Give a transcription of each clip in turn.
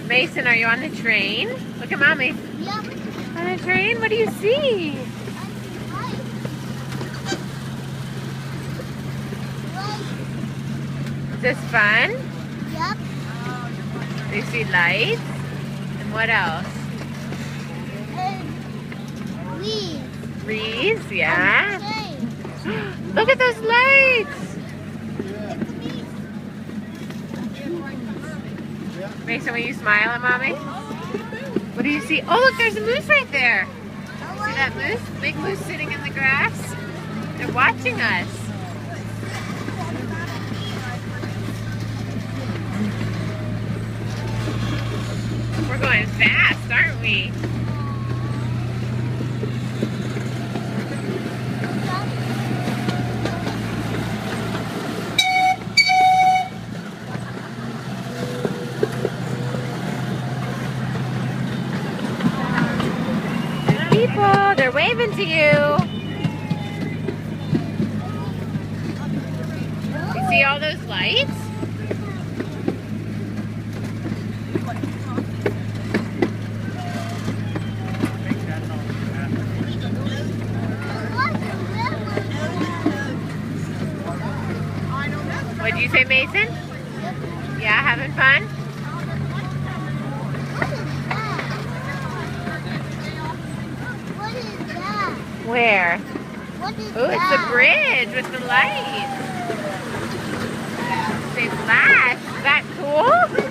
Mason, are you on the train? Look at Mommy. Yep. On the train? What do you see? Is this fun? Yep. Do you see lights? And what else? Leaves. Trees, yeah. Train. Look at those lights. Mason, will you smile at Mommy? What do you see? Oh, look, there's a moose right there. See that moose? Big moose sitting in the grass? They're watching us. We're going fast, aren't we? People, they're waving to you. You see all those lights? What'd you say, Mason? Yeah, having fun? What is that? Where? What is Oh, it's the that? bridge with the lights. They flash. Is that cool?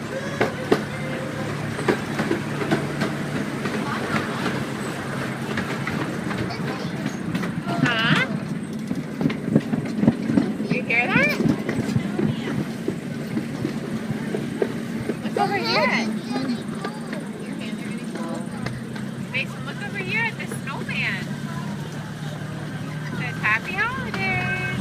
Huh? Do you hear that? Look over here. Mason, look over here at the snowman. It says Happy Holidays.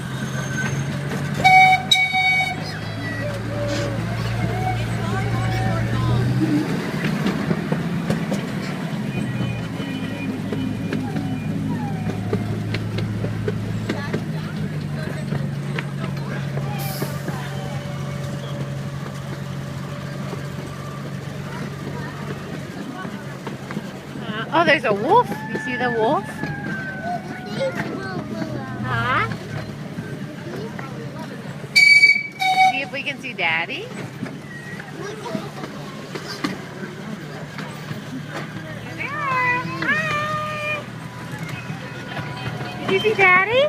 Oh, there's a wolf. You see the wolf? Huh? See if we can see Daddy. There they are. Hi. Did you see Daddy?